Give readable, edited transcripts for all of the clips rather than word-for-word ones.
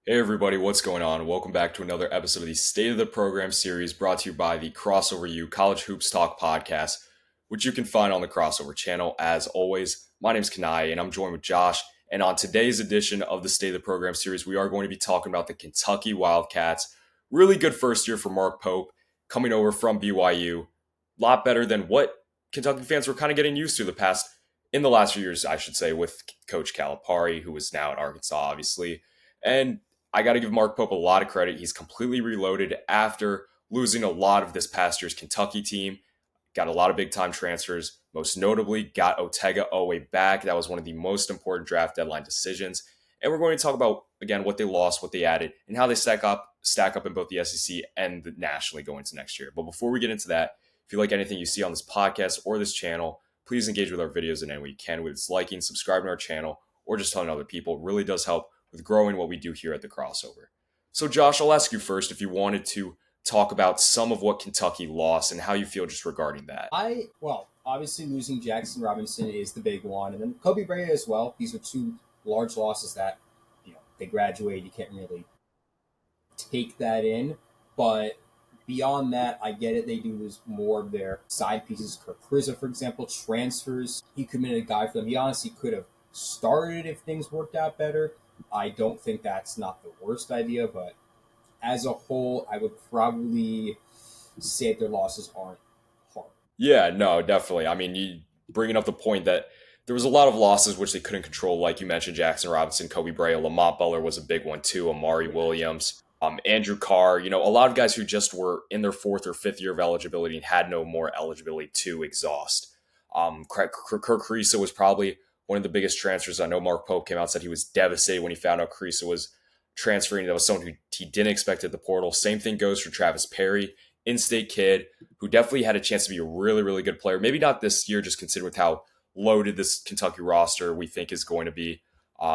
Hey everybody, what's going on? Welcome back to another episode of the State of the Program series brought to you by the Crossover U College Hoops Talk podcast, which you can find on the Crossover channel. As always, my name is Kanaye and I'm joined with Josh. And on today's edition of the State of the Program series, we are going to be talking about the Kentucky Wildcats. Really good first year for Mark Pope coming over from BYU. A lot better than what Kentucky fans were kind of getting used to in the last few years, I should say, with Coach Calipari, who is now at Arkansas, obviously. And I got to give Mark Pope a lot of credit. He's completely reloaded after losing a lot of this past year's Kentucky team. Got a lot of big time transfers. Most notably, got Otega Owe back. That was one of the most important draft deadline decisions. And we're going to talk about, again, what they lost, what they added, and how they stack up in both the SEC and nationally going into next year. But before we get into that, if you like anything you see on this podcast or this channel, please engage with our videos in any way you can, whether it's liking, subscribing to our channel, or just telling other people. It really does help with growing what we do here at the Crossover. So, Josh, I'll ask you first if you wanted to talk about some of what Kentucky lost and how you feel just regarding that. Obviously losing Jackson Robinson is the big one, and then Kobe Bryant as well. These are two large losses that they graduate. You can't really take that in, but beyond that, I get it. They do lose more of their side pieces. Kirk Kriza, for example, transfers. He committed a guy for them. He honestly could have started if things worked out better. I don't think that's not the worst idea, but as a whole, I would probably say their losses aren't hard. Yeah, no, definitely. I mean, you bringing up the point that there was a lot of losses which they couldn't control, like you mentioned, Jackson Robinson, Kobe Bryant, Lamont Butler was a big one too, Amari Williams, Andrew Carr. A lot of guys who just were in their fourth or fifth year of eligibility and had no more eligibility to exhaust. Kirk Kriisa was probably one of the biggest transfers. I know Mark Pope came out and said he was devastated when he found out Kriisa was transferring. That was someone who he didn't expect at the portal. Same thing goes for Travis Perry, in-state kid who definitely had a chance to be a really, really good player. Maybe not this year, just consider with how loaded this Kentucky roster we think is going to be,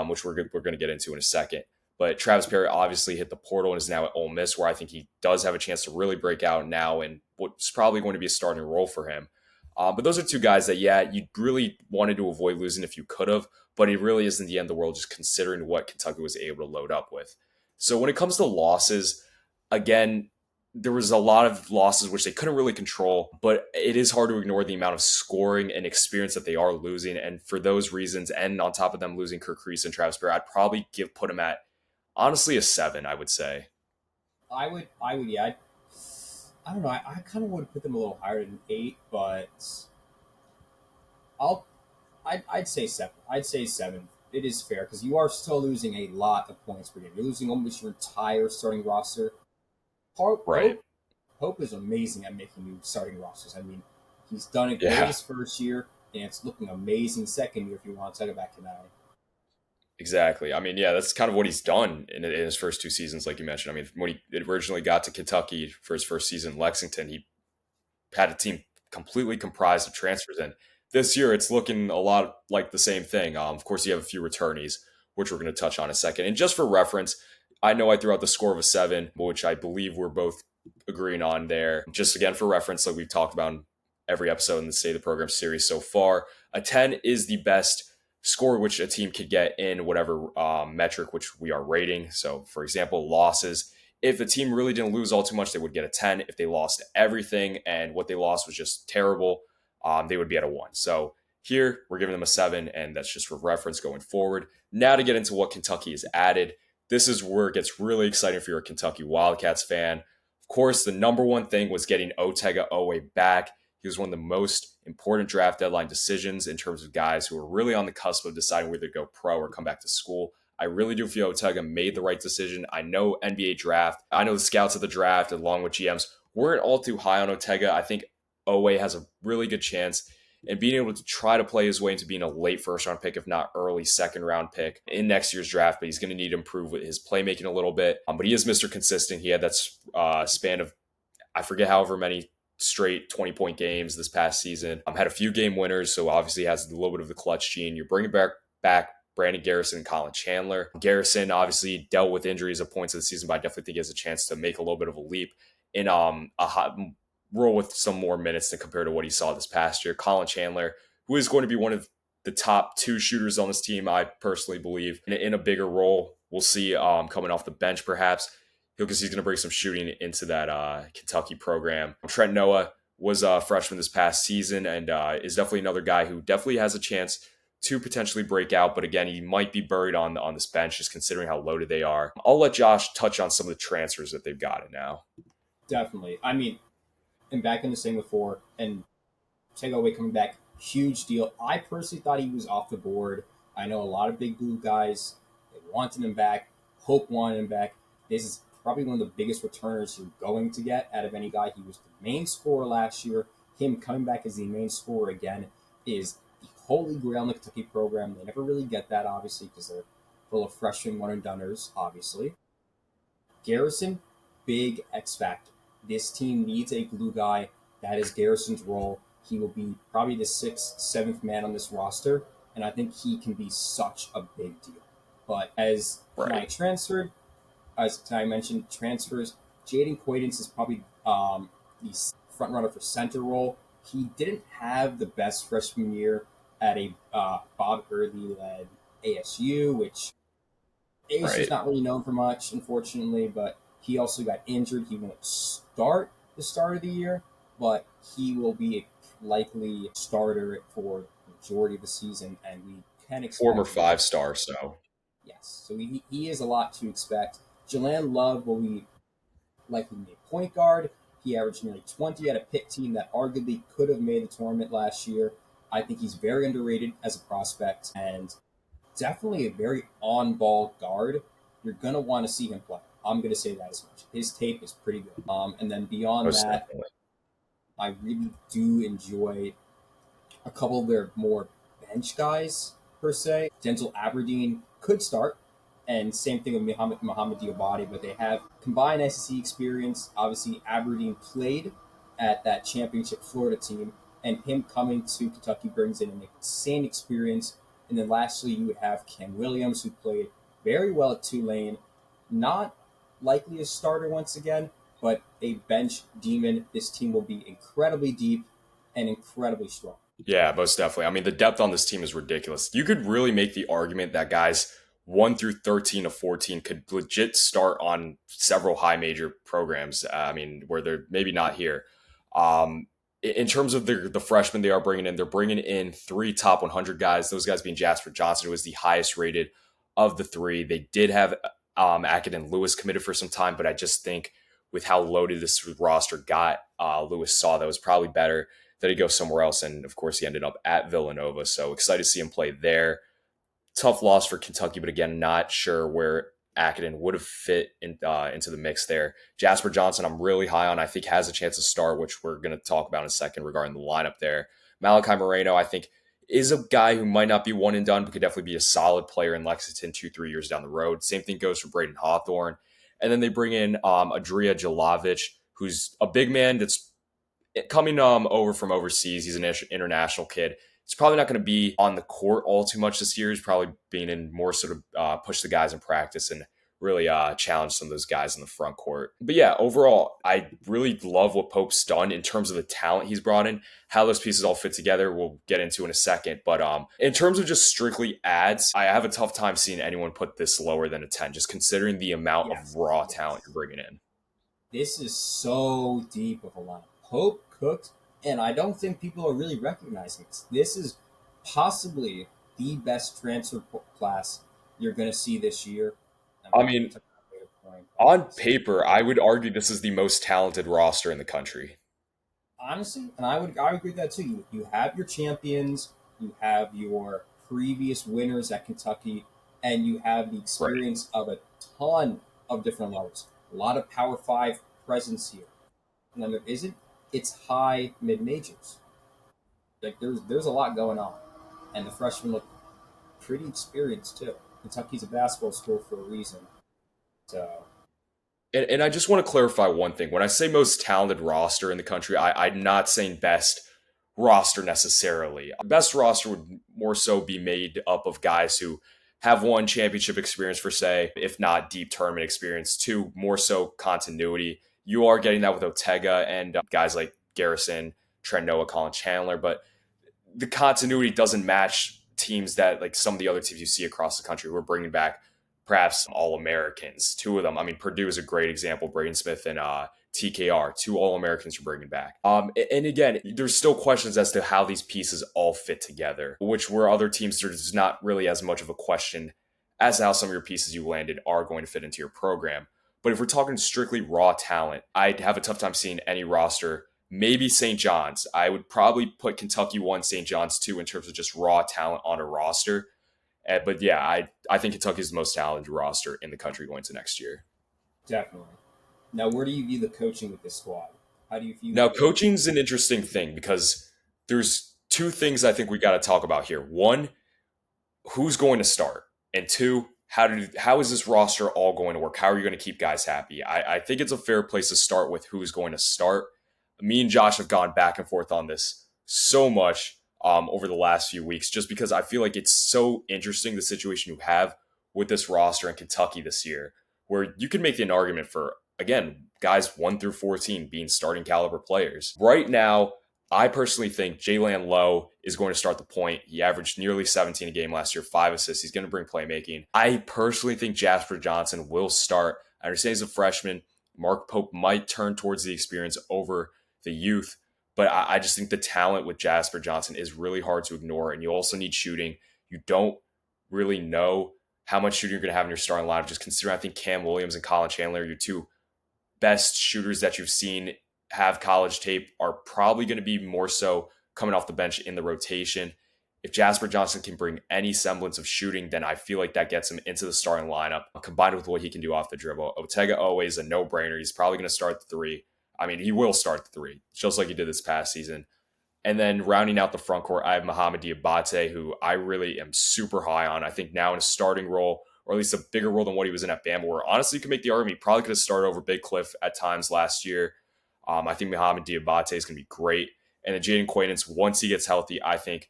which we're going to get into in a second. But Travis Perry obviously hit the portal and is now at Ole Miss, where I think he does have a chance to really break out now and what's probably going to be a starting role for him. But those are two guys that, yeah, you really wanted to avoid losing if you could have, but it really isn't the end of the world just considering what Kentucky was able to load up with. So when it comes to losses, again, there was a lot of losses which they couldn't really control, but it is hard to ignore the amount of scoring and experience that they are losing. And for those reasons, and on top of them losing Kirk Kreese and Travis Bear, I'd probably put him at honestly a 7, I would say. Yeah. I don't know. I kind of would put them a little higher than 8, but I'll, I'd say 7. I'd say 7. It is fair because you are still losing a lot of points per game. You're losing almost your entire starting roster. Hope, Right. Hope, Hope is amazing at making new starting rosters. I mean, he's done it great Yeah. his first year, and it's looking amazing second year if you want to talk about Kanaye. Exactly. I mean, yeah, that's kind of what he's done in his first 2 seasons, like you mentioned. I mean, when he originally got to Kentucky for his first season in Lexington, he had a team completely comprised of transfers. And this year, it's looking a lot like the same thing. Of course, you have a few returnees, which we're going to touch on in a second. And just for reference, I know I threw out the score of a 7, which I believe we're both agreeing on there. Just again, for reference, like we've talked about in every episode in the State of the Program series so far, a 10 is the best score which a team could get in whatever metric which we are rating. So, for example, losses. If a team really didn't lose all too much, they would get a 10. If they lost everything and what they lost was just terrible, they would be at a 1. So here we're giving them a 7, and that's just for reference going forward. Now to get into what Kentucky has added. This is where it gets really exciting if you're a Kentucky Wildcats fan. Of course, the number one thing was getting Otega Owe back. He was one of the most important draft deadline decisions in terms of guys who were really on the cusp of deciding whether to go pro or come back to school. I really do feel Otega made the right decision. I know NBA draft. I know the scouts of the draft, along with GMs, weren't all too high on Otega. I think Owe has a really good chance and being able to try to play his way into being a late first round pick, if not early second round pick in next year's draft. But he's going to need to improve with his playmaking a little bit. But he is Mr. Consistent. He had that span of, I forget however many straight 20-point games this past season. Had a few game winners, so obviously has a little bit of the clutch gene. You're bringing back Brandon Garrison and Colin Chandler. Garrison obviously dealt with injuries at points of the season, but I definitely think he has a chance to make a little bit of a leap in a hot role with some more minutes than compared to what he saw this past year. Colin Chandler, who is going to be one of the top 2 shooters on this team, I personally believe, in a bigger role we'll see coming off the bench perhaps. Because he's going to bring some shooting into that Kentucky program. Trent Noah was a freshman this past season and is definitely another guy who definitely has a chance to potentially break out. But again, he might be buried on this bench just considering how loaded they are. I'll let Josh touch on some of the transfers that they've gotten now. Definitely. I mean, and back in the saying before, and Takeaway coming back, huge deal. I personally thought he was off the board. I know a lot of Big Blue guys they wanted him back. Hope wanted him back. This is probably one of the biggest returners you're going to get out of any guy. He was the main scorer last year. Him coming back as the main scorer again is the holy grail in the Kentucky program. They never really get that, obviously, because they're full of freshmen one and doneers, obviously. Garrison, big X factor. This team needs a glue guy. That is Garrison's role. He will be probably the sixth, seventh man on this roster, and I think he can be such a big deal. But as Right. Kanaye transferred, as I mentioned, transfers, Jaden Quaidance is probably the front runner for center role. He didn't have the best freshman year at a Bob Hurley led ASU, which ASU's Right. not really known for much, unfortunately, but he also got injured. He won't start the start of the year, but he will be a likely starter for the majority of the season, and we can Former expect very 5 star, so yes. So he is a lot to expect. Jalan Love will be likely be a point guard. He averaged nearly 20 at a Pitt team that arguably could have made the tournament last year. I think he's very underrated as a prospect, and definitely a very on ball guard. You're going to want to see him play. I'm going to say that as much. His tape is pretty good. And then beyond most that, definitely. I really do enjoy a couple of their more bench guys, per se. Denzel Aberdeen could start, and same thing with Muhammad Diabate, but they have combined SEC experience. Obviously, Aberdeen played at that championship Florida team, and him coming to Kentucky brings in an insane experience. And then lastly, you would have Cam Williams, who played very well at Tulane. Not likely a starter once again, but a bench demon. This team will be incredibly deep and incredibly strong. Yeah, most definitely. I mean, the depth on this team is ridiculous. You could really make the argument that guys 1 through 13 of 14 could legit start on several high major programs. I mean, where they're maybe not here. In terms of the freshmen they are bringing in, they're bringing in 3 top 100 guys. Those guys being Jasper Johnson, who was the highest rated of the three. They did have Ackett Lewis committed for some time, but I just think with how loaded this roster got, Lewis saw that was probably better that he goes somewhere else. And of course, he ended up at Villanova. So excited to see him play there. Tough loss for Kentucky, but again, not sure where Acadin would have fit into the mix there. Jasper Johnson, I'm really high on. I think has a chance to start, which we're going to talk about in a second regarding the lineup there. Malachi Moreno, I think, is a guy who might not be one and done, but could definitely be a solid player in Lexington 2, 3 years down the road. Same thing goes for Braden Hawthorne. And then they bring in Adria Jalovic, who's a big man that's coming over from overseas. He's an international kid. He's probably not going to be on the court all too much this year. He's probably being in more sort of push the guys in practice and really challenge some of those guys in the front court. But yeah, overall, I really love what Pope's done in terms of the talent he's brought in. How those pieces all fit together, we'll get into in a second. But in terms of just strictly ads, I have a tough time seeing anyone put this lower than a 10, just considering the amount of Yes, raw talent you're yes. bringing in. This is so deep of a lineup. Pope cooked, and I don't think people are really recognizing this. This is possibly the best transfer class you're going to see this year. And I we'll mean, touch on that later point. on paper, I would argue this is the most talented roster in the country. Honestly, and I would agree with that too. You have your champions, you have your previous winners at Kentucky, and you have the Right. experience of a ton of different levels. A lot of Power Five presence here. And then there isn't. It's high mid majors. Like there's a lot going on, and the freshmen look pretty experienced too. Kentucky's a basketball school for a reason. So And I just want to clarify one thing. When I say most talented roster in the country, I'm not saying best roster necessarily. Best roster would more so be made up of guys who have won championship experience, for say, if not deep tournament experience, two, more so continuity. You are getting that with Otega and guys like Garrison, Trent Noah, Colin Chandler, but the continuity doesn't match teams that like some of the other teams you see across the country. We're bringing back perhaps All Americans. Two of them. I mean, Purdue is a great example. Braden Smith and TKR, two All Americans you're bringing back. And again, there's still questions as to how these pieces all fit together, which where other teams there's not really as much of a question as to how some of your pieces you landed are going to fit into your program. But if we're talking strictly raw talent, I'd have a tough time seeing any roster. Maybe St. John's. I would probably put Kentucky 1, St. John's 2 in terms of just raw talent on a roster. But yeah, I think Kentucky is the most talented roster in the country going to next year. Definitely. Now, where do you view the coaching with this squad? How do you view Now, the coaching's an interesting thing because there's two things I think we got to talk about here. One, who's going to start, and two, how is this roster all going to work? How are you going to keep guys happy? I think it's a fair place to start with who's going to start. Me and Josh have gone back and forth on this so much over the last few weeks, just because I feel like it's so interesting the situation you have with this roster in Kentucky this year, where you can make an argument for again guys 1 through 14 being starting caliber players. Right now, I personally think Jalen Lowe is going to start the point. He averaged nearly 17 a game last year, 5 assists. He's going to bring playmaking. I personally think Jasper Johnson will start. I understand he's a freshman. Mark Pope might turn towards the experience over the youth, but I just think the talent with Jasper Johnson is really hard to ignore. And you also need shooting. You don't really know how much shooting you're going to have in your starting lineup. Just considering, I think Cam Williams and Colin Chandler are your two best shooters that you've seen have college tape are probably going to be more so coming off the bench in the rotation. If Jasper Johnson can bring any semblance of shooting, then I feel like that gets him into the starting lineup, combined with what he can do off the dribble. Otega always a no-brainer. He's probably going to start the three. I mean, he will start the three, just like he did this past season. And then rounding out the front court, I have Mohamed Diabate, who I really am super high on. I think now in a starting role, or at least a bigger role than what he was in at Bama, where honestly you can make the argument he probably could have started over Big Cliff at times last year. I think Mohamed Diabate is going to be great. And then Jaden Quaidance, once he gets healthy, I think,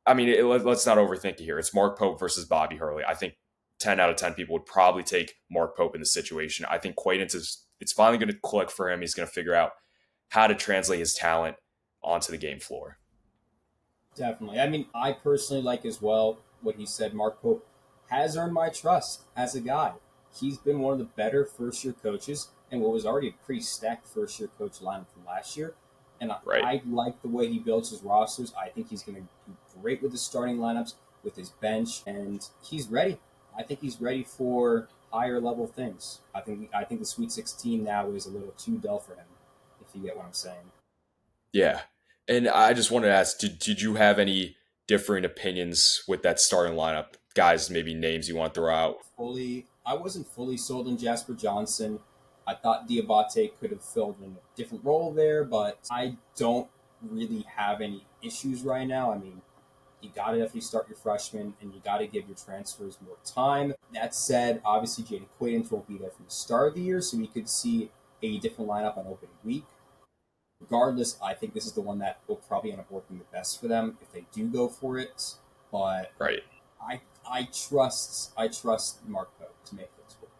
let's not overthink it here. It's Mark Pope versus Bobby Hurley. I think 10 out of 10 people would probably take Mark Pope in this situation. I think Quaidance it's finally going to click for him. He's going to figure out how to translate his talent onto the game floor. Definitely. I mean, I personally like as well what he said. Mark Pope has earned my trust as a guy. He's been one of the better first year coaches and what was already a pretty stacked first year coach lineup from last year. And Right. I like the way he builds his rosters. I think he's going to do great with his starting lineups, with his bench, and he's ready. I think he's ready for higher level things. I think the Sweet 16 now is a little too dull for him, if you get what I'm saying. Yeah. And I just wanted to ask, did you have any differing opinions with that starting lineup? Guys, maybe names you want to throw out? I wasn't fully sold on Jasper Johnson. I thought Diabate could have filled in a different role there, but I don't really have any issues right now. I mean, you got to definitely start your freshmen and you got to give your transfers more time. That said, obviously Jaden Quaidance won't be there from the start of the year, so we could see a different lineup on opening week. Regardless, I think this is the one that will probably end up working the best for them if they do go for it. But Right. I trust Mark Pope to make things work.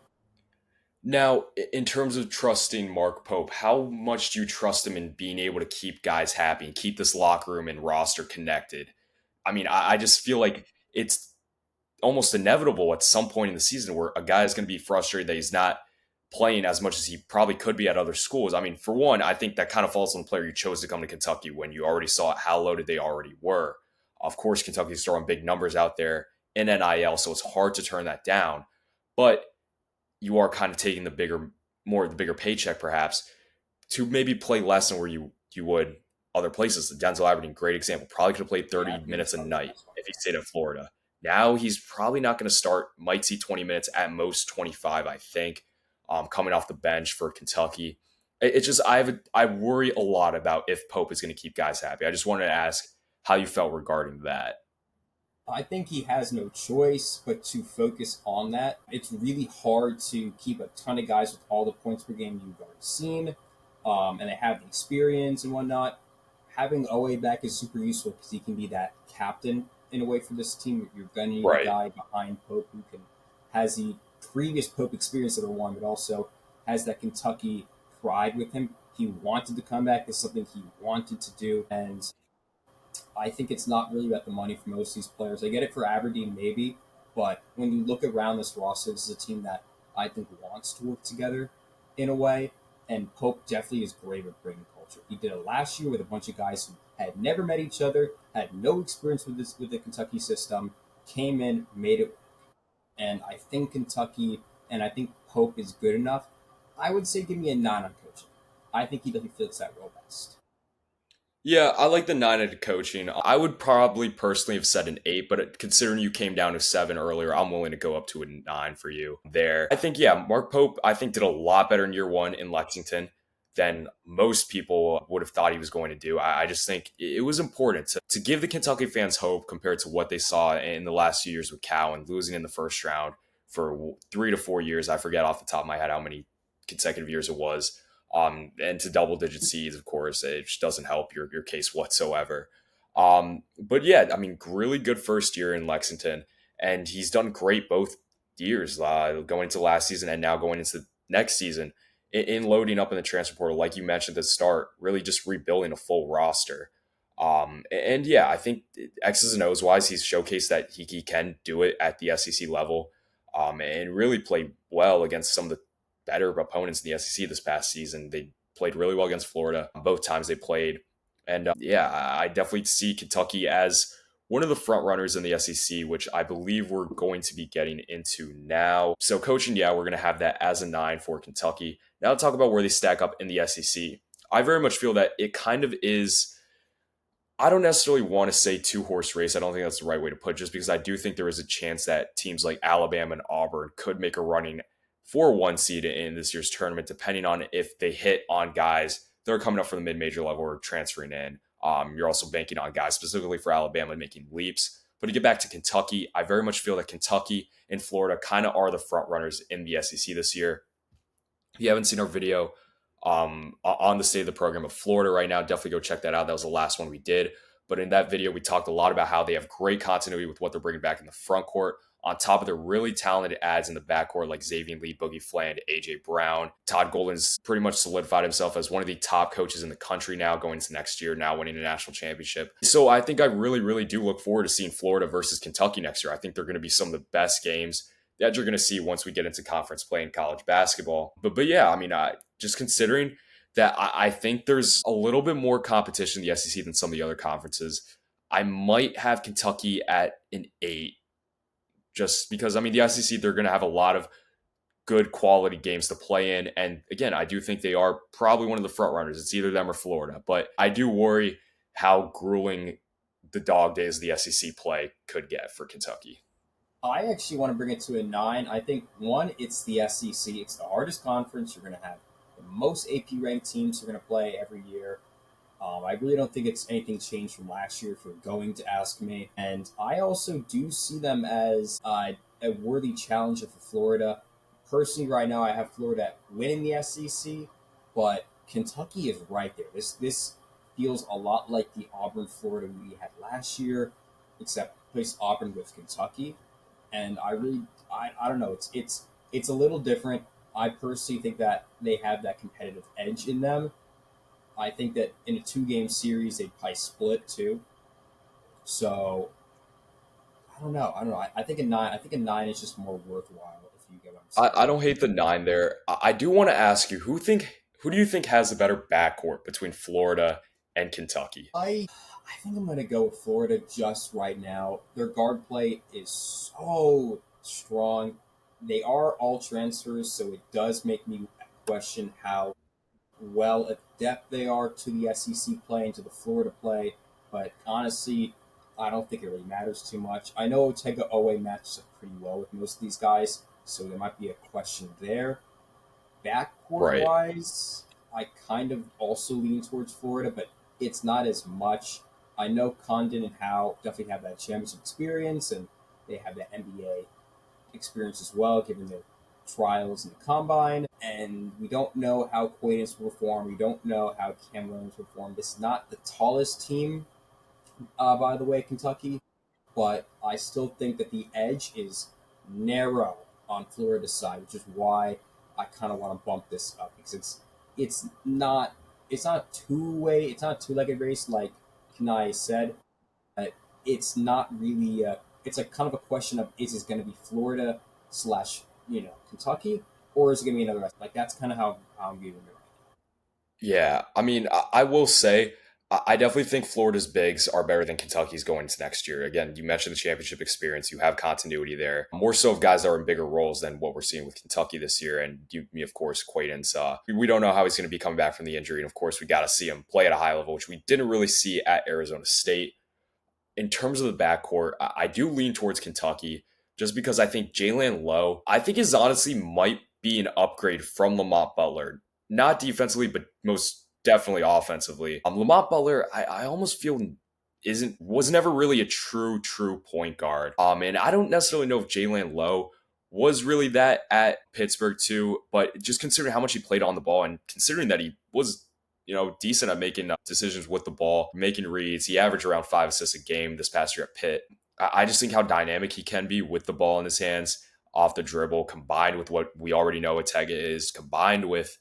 Now, in terms of trusting Mark Pope, how much do you trust him in being able to keep guys happy and keep this locker room and roster connected? I mean, I just feel like it's almost inevitable at some point in the season where a guy is going to be frustrated that he's not playing as much as he probably could be at other schools. I mean, for one, I think that kind of falls on the player you chose to come to Kentucky when you already saw how loaded they already were. Of course, Kentucky's throwing big numbers out there in NIL, so it's hard to turn that down. But you are kind of taking the bigger paycheck perhaps to maybe play less than where you would other places. Denzel Aberdeen, great example, probably could have played Yeah, 30 he was minutes a probably the night best one if he there. stayed in Florida. Now he's probably not going to start. Might see 20 minutes at most 25, I think, coming off the bench for Kentucky. It's just I worry a lot about if Pope is going to keep guys happy. I just wanted to ask how you felt regarding that. I think he has no choice but to focus on that. It's really hard to keep a ton of guys with all the points per game you've already seen, and they have the experience and whatnot. Having Owe back is super useful because he can be that captain in a way for this team. You're going to need a Right. guy behind Pope who can has the previous Pope experience that one, but also has that Kentucky pride with him. He wanted to come back. It's something he wanted to do, and I think it's not really about the money for most of these players. I get it for Aberdeen, maybe, But when you look around this roster, this is a team that I think wants to work together in a way. And Pope definitely is great at bringing culture. He did it last year with a bunch of guys who had never met each other, had no experience with the Kentucky system, came in, made it. And I think Kentucky and I think Pope is good enough. I would say give me a 9 on coaching. I think he definitely fits that role best. Yeah, I like the 9 at coaching. I would probably personally have said an 8, but considering you came down to 7 earlier, I'm willing to go up to a 9 for you there. I think, yeah, Mark Pope, I think, did a lot better in year one in Lexington than most people would have thought he was going to do. I just think it was important to give the Kentucky fans hope compared to what they saw in the last few years with Cal and losing in the first round for 3 to 4 years. I forget off the top of my head how many consecutive years it was, and to double digit seeds, of course, it just doesn't help your case whatsoever. But yeah, I mean, really good first year in Lexington, and he's done great both years, going into last season and now going into next season in loading up in the transfer portal, like you mentioned at the start, really just rebuilding a full roster. And yeah, I think X's and O's wise, he's showcased that he can do it at the SEC level, and really play well against some of the better opponents in the SEC this past season. They played really well against Florida both times they played. And yeah, I definitely see Kentucky as one of the front runners in the SEC, which I believe we're going to be getting into now. So coaching, yeah, we're going to have that as a 9 for Kentucky. Now to talk about where they stack up in the SEC. I very much feel that it kind of is, I don't necessarily want to say two horse race. I don't think that's the right way to put it, just because I do think there is a chance that teams like Alabama and Auburn could make a running for one seed in this year's tournament, depending on if they hit on guys that are coming up from the mid major level or transferring in. You're also banking on guys specifically for Alabama making leaps. But to get back to Kentucky, I very much feel that Kentucky and Florida kind of are the front runners in the SEC this year. If you haven't seen our video on the state of the program of Florida right now, definitely go check that out. That was the last one we did. But in that video, we talked a lot about how they have great continuity with what they're bringing back in the front court, on top of their really talented ads in the backcourt like Xavier Lee, Boogie Fland, AJ Brown. Todd Golden's pretty much solidified himself as one of the top coaches in the country now going into next year, now winning a national championship. So I think I really, really do look forward to seeing Florida versus Kentucky next year. I think they're going to be some of the best games that you're going to see once we get into conference play in college basketball. But yeah, I mean, just considering that I think there's a little bit more competition in the SEC than some of the other conferences. I might have Kentucky at an 8, just because, I mean, the SEC, they're going to have a lot of good quality games to play in. And again, I do think they are probably one of the front runners. It's either them or Florida. But I do worry how grueling the dog days of the SEC play could get for Kentucky. I actually want to bring it to a 9. I think, one, it's the SEC. It's the hardest conference. You're going to have the most AP ranked teams you're going to play every year. I really don't think it's anything changed from last year, if you're going to ask me. And I also do see them as a worthy challenger for Florida. Personally, right now, I have Florida winning the SEC, but Kentucky is right there. This feels a lot like the Auburn Florida we had last year, except place Auburn with Kentucky. And I don't know. It's a little different. I personally think that they have that competitive edge in them. I think that in a 2 game series they'd probably split too. So I don't know. I think a 9. I think a 9 is just more worthwhile if you get what I'm saying. I don't hate the 9 there. I do want to ask you who do you think has a better backcourt between Florida and Kentucky? I think I'm gonna go with Florida just right now. Their guard play is so strong. They are all transfers, so it does make me question how well adept they are to the SEC play and to the Florida play. But honestly, I don't think it really matters too much. I know Otega Owe matches up pretty well with most of these guys, so there might be a question there. Backcourt Right. wise, I kind of also lean towards Florida, but it's not as much. I know Condon and Howe definitely have that championship experience, and they have that NBA experience as well, given their trials in the combine. And we don't know how Quaidance will perform. We don't know how Cam Williams will perform. This is not the tallest team, by the way, Kentucky, but I still think that the edge is narrow on Florida's side, which is why I kind of want to bump this up, because it's not it's not a two-way, it's not a two-legged race like Kanaye said. But it's not really. it's a kind of a question of is it going to be Florida slash Kentucky, or is it going to be another? Like that's kind of how I'm viewing it. Yeah, I mean, I will say, I definitely think Florida's bigs are better than Kentucky's going into next year. Again, you mentioned the championship experience; you have continuity there, more so of guys that are in bigger roles than what we're seeing with Kentucky this year. And me, of course, Quaden's. We don't know how he's going to be coming back from the injury, and of course, we got to see him play at a high level, which we didn't really see at Arizona State. In terms of the backcourt, I do lean towards Kentucky just because I think Jalen Lowe, I think is honestly might be an upgrade from Lamont Butler. Not defensively, but most definitely offensively. Lamont Butler, I almost feel was never really a true point guard. And I don't necessarily know if Jalen Lowe was really that at Pittsburgh too, but just considering how much he played on the ball and considering that he was decent at making decisions with the ball, making reads. He averaged around 5 assists a game this past year at Pitt. I just think how dynamic he can be with the ball in his hands off the dribble, combined with what we already know Tega is, combined with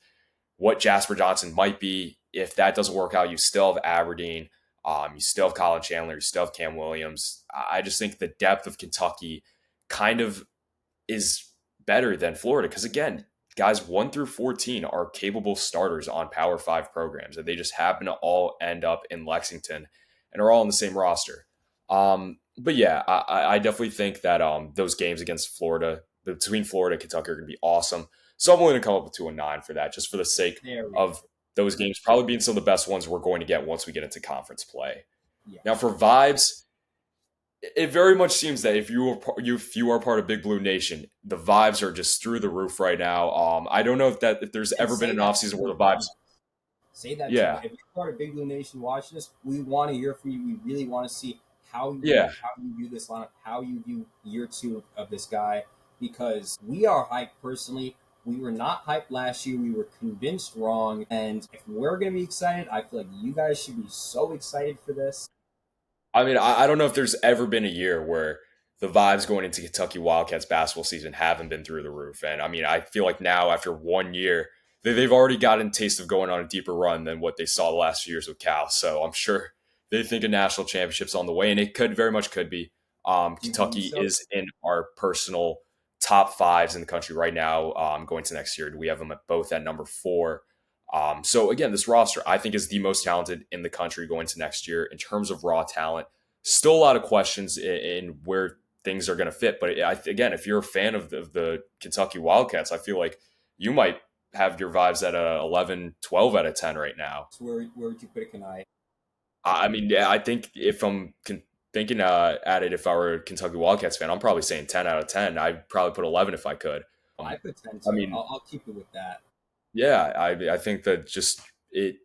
what Jasper Johnson might be. If that doesn't work out, you still have Aberdeen, you still have Colin Chandler, you still have Cam Williams. I just think the depth of Kentucky kind of is better than Florida because again, guys 1 through 14 are capable starters on Power 5 programs and they just happen to all end up in Lexington and are all on the same roster. But yeah, I definitely think that those games against Florida, between Florida and Kentucky, are going to be awesome. So I'm willing to come up with 2-9 for that, just for the sake There we of go. those games probably being some of the best ones we're going to get once we get into conference play. Yeah. Now for vibes, it very much seems that if you are part of Big Blue Nation, the vibes are just through the roof right now. I don't know if there's And ever been say an that offseason to where the the vibes. fans. Say that to them. Yeah, If you're part of Big Blue Nation watching this, we want to hear from you. We really want to see yeah. how you view this lineup, how you view year two of this guy, because we are hyped personally. We were not hyped last year. We were convinced wrong. And if we're going to be excited, I feel like you guys should be so excited for this. I mean, I don't know if there's ever been a year where the vibes going into Kentucky Wildcats basketball season haven't been through the roof. And I mean, I feel like now after 1 year, they've already gotten a taste of going on a deeper run than what they saw the last few years with Cal. So I'm sure they think a national championship's on the way, and it could very much could be. Do you believe Kentucky so? is in our personal top fives in the country right now. Going to next year, we have them at both at number 4. So again, this roster I think is the most talented in the country going to next year in terms of raw talent. Still a lot of questions in where things are going to fit, but again, if you're a fan of the Kentucky Wildcats, I feel like you might have your vibes at a 11, 12 out of 10 right now. So where would you put it, Kanaye? I mean, yeah, I think if I'm thinking at it, if I were a Kentucky Wildcats fan, I'm probably saying 10 out of 10. I'd probably put 11 if I could. I put 10 I too. mean, I'll keep it with that. yeah, I think that just it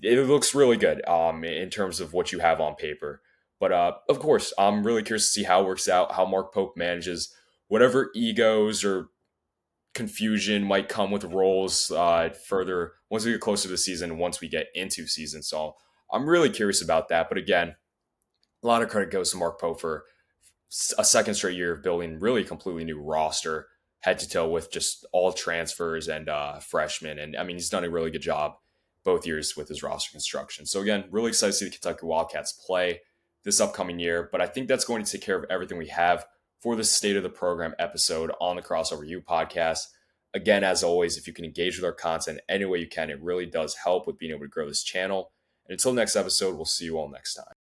looks really good in terms of what you have on paper. But of course, I'm really curious to see how it works out, how Mark Pope manages whatever egos or confusion might come with roles further once we get closer to the season, once we get into season. So I'm really curious about that. But again, a lot of credit goes to Mark Pope for a second straight year of building really a completely new roster, head to toe with just all transfers and freshmen. And I mean, he's done a really good job both years with his roster construction. So again, really excited to see the Kentucky Wildcats play this upcoming year. But I think that's going to take care of everything we have for the State of the Program episode on the Crossover U podcast. Again, as always, if you can engage with our content any way you can, it really does help with being able to grow this channel. And until next episode, we'll see you all next time.